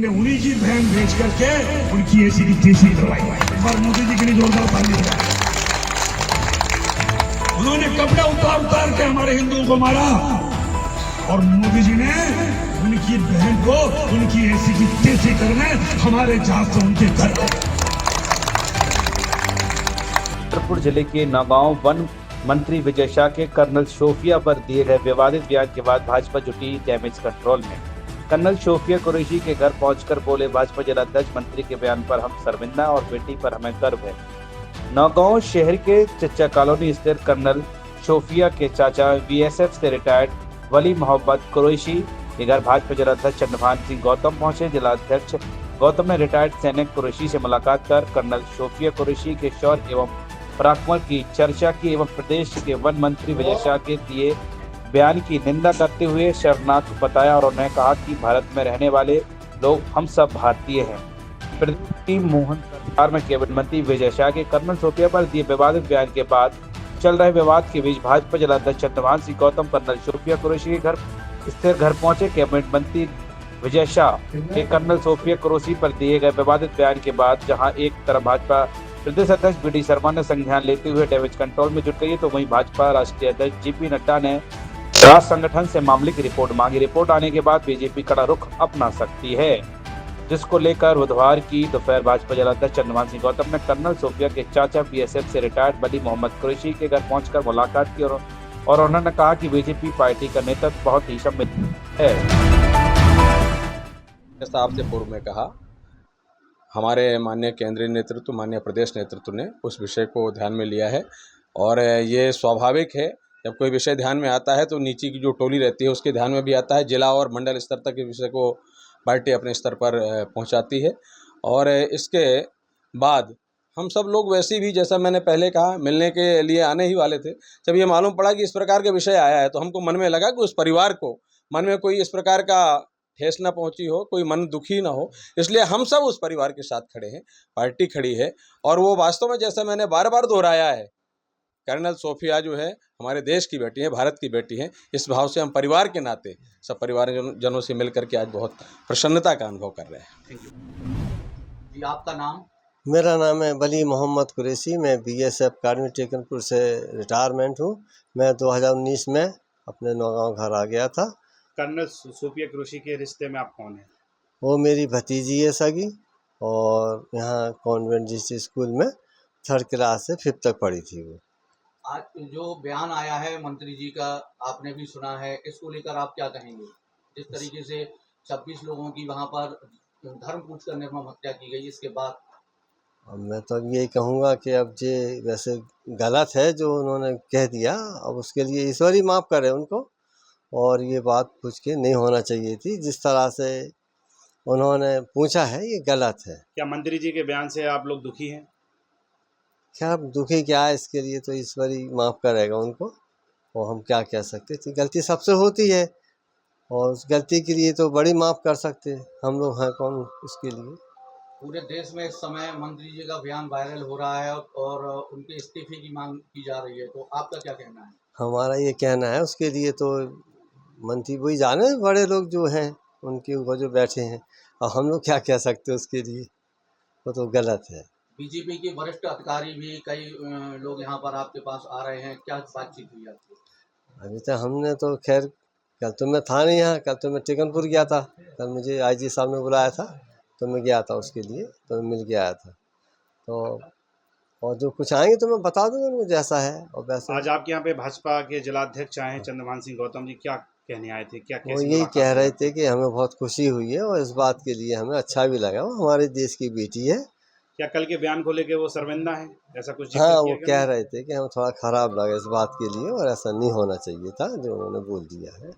हमने उन्हीं की बहन भेज करके उनकी ऐसी की तैसी करवाई। एक बार मोदी जी के लिए जोरदार ताली बजाएं। उन्होंने कपड़े उतार उतार के हमारे हिंदुओं को मारा और मोदी जी ने उनकी बहन को उनकी ऐसी की तैसी करने हमारे जहाज से उनके घर गए। छतरपुर जिले के नौगांव वन मंत्री विजय शाह के कर्नल शोफिया पर दिए गए विवादित बयान के बाद भाजपा जुटी डैमेज कंट्रोल में। कर्नल शोफिया कुरैशी के घर पहुंचकर बोले, भाजपा जिलाध्यक्ष मंत्री के बयान पर हम शर्मिंदा और बेटी पर हमें गर्व है। नौगांव शहर के चच्चा कॉलोनी स्थित कर्नल शोफिया के चाचा बीएसएफ से रिटायर्ड वली मोहम्मद कुरैशी के घर भाजपा जिलाध्यक्ष चंद्रभान सिंह गौतम पहुंचे। जिलाध्यक्ष गौतम ने रिटायर्ड सैनिक कुरैशी से मुलाकात कर कर्नल शोफिया कुरैशी के शौर्य एवं पराक्रम की चर्चा की एवं प्रदेश के वन मंत्री विजय शाह के दिए बयान की निंदा करते हुए शर्मनाक बताया और उन्होंने कहा कि भारत में रहने वाले लोग हम सब भारतीय हैं। प्रति मोहन सरकार में कैबिनेट मंत्री विजय शाह के कर्नल शोफिया पर दिए विवादित बयान के बाद चल रहे विवाद के बीच भाजपा जिलाध्यक्ष चंद्रभान सिंह गौतम कर्नल शोफिया कुरैशी के घर स्थिर घर पहुंचे। कैबिनेट मंत्री विजय शाह के कर्नल शोफिया कुरैशी पर दिए गए विवादित बयान के बाद जहां एक तरफ भाजपा प्रदेश अध्यक्ष बी डी शर्मा ने संज्ञान लेते हुए डैमेज कंट्रोल में जुट गई, तो वहीं भाजपा राष्ट्रीय अध्यक्ष जेपी नड्डा ने राष्ट्र संगठन से मामले की रिपोर्ट मांगी। रिपोर्ट आने के बाद बीजेपी कड़ा रुख अपना सकती है, जिसको लेकर बुधवार की दोपहर भाजपा जिलाध्यक्ष चंद्रभान सिंह गौतम ने कर्नल शोफिया के चाचा बीएसएफ से रिटायर्ड वली मोहम्मद कुरैशी के घर पहुंचकर मुलाकात की और उन्होंने कहा कि बीजेपी पार्टी का नेतृत्व बहुत ही समृद्ध है। साहब से पूर्व में कहा, हमारे माननीय केंद्रीय नेतृत्व, माननीय प्रदेश नेतृत्व ने उस विषय को ध्यान में लिया है और ये स्वाभाविक है, जब कोई विषय ध्यान में आता है तो नीचे की जो टोली रहती है उसके ध्यान में भी आता है। जिला और मंडल स्तर तक के विषय को पार्टी अपने स्तर पर पहुंचाती है और इसके बाद हम सब लोग वैसे भी, जैसा मैंने पहले कहा, मिलने के लिए आने ही वाले थे। जब ये मालूम पड़ा कि इस प्रकार के विषय आया है तो हमको मन में लगा कि उस परिवार को मन में कोई इस प्रकार का ठेस न पहुंची हो, कोई मन दुखी ना हो, इसलिए हम सब उस परिवार के साथ खड़े हैं, पार्टी खड़ी है। और वो वास्तव में, जैसा मैंने बार बार दोहराया है, कर्नल शोफिया जो है हमारे देश की बेटी है, भारत की बेटी है। इस भाव से हम परिवार के नाते सब परिवार जनों से मिलकर के आज बहुत प्रसन्नता का अनुभव कर रहे हैं। थैंक यू जी। आपका नाम? मेरा नाम है वली मोहम्मद कुरैशी। मैं बीएसएफ अकादमी टेकनपुर से रिटायरमेंट हूँ। मैं 2019 में अपने नौगांव घर आ गया था। कर्नल शोफिया कुरैशी के रिश्ते में आप कौन है? वो मेरी भतीजी है सगी, और यहाँ कॉन्वेंट जिस स्कूल में 3rd क्लास से 5th तक पढ़ी थी वो। आज जो बयान आया है मंत्री जी का, आपने भी सुना है, इसको लेकर आप क्या कहेंगे? जिस तरीके से 26 लोगों की वहाँ पर धर्म पूछ कर निर्मम हत्या की गई, इसके बाद अब मैं तो यही कहूँगा कि अब ये वैसे गलत है जो उन्होंने कह दिया, अब उसके लिए ईश्वर ही माफ़ करे उनको। और ये बात पूछ के नहीं होना चाहिए थी, जिस तरह से उन्होंने पूछा है ये गलत है। क्या मंत्री जी के बयान से आप लोग दुखी हैं? क्या दुखी क्या है, इसके लिए तो ईश्वर ही माफ़ करेगा उनको, और हम क्या कह सकते थे। गलती सबसे होती है और उस गलती के लिए तो बड़ी माफ़ कर सकते हैं, हम लोग हैं कौन उसके लिए। पूरे देश में इस समय मंत्री जी का बयान वायरल हो रहा है और उनके इस्तीफे की मांग की जा रही है, तो आपका क्या कहना है? हमारा ये कहना है उसके लिए तो मंत्री वही जाने, बड़े लोग जो हैं उनके ऊपर जो बैठे हैं, और हम लोग क्या कह सकते हैं उसके लिए, वो तो गलत है। बीजेपी के वरिष्ठ अधिकारी भी कई लोग यहाँ पर आपके पास आ रहे हैं, क्या बातचीत हुई आपकी? अभी तक हमने तो खैर, कल तो मैं था नहीं यहाँ, कल तो मैं टेकनपुर गया था। कल मुझे आईजी साहब ने बुलाया था तो मैं गया था उसके लिए, तो मैं मिल के आया था। तो और जो कुछ आएंगे तो मैं बता दूंगा उनको जैसा है और वैसा। आज आपके यहाँ पे भाजपा के जिलाध्यक्ष आए हैं चंद्रभान सिंह गौतम जी, क्या कहने आए थे? क्या वो यही कह रहे थे कि हमें बहुत खुशी हुई है और इस बात के लिए हमें अच्छा भी लगा, वो हमारे देश की बेटी है। क्या कल के बयान को लेके वो शर्मिंदा है, ऐसा कुछ? हाँ, वो कह रहे थे कि हमें थोड़ा खराब लगा इस बात के लिए, और ऐसा नहीं होना चाहिए था जो उन्होंने बोल दिया है।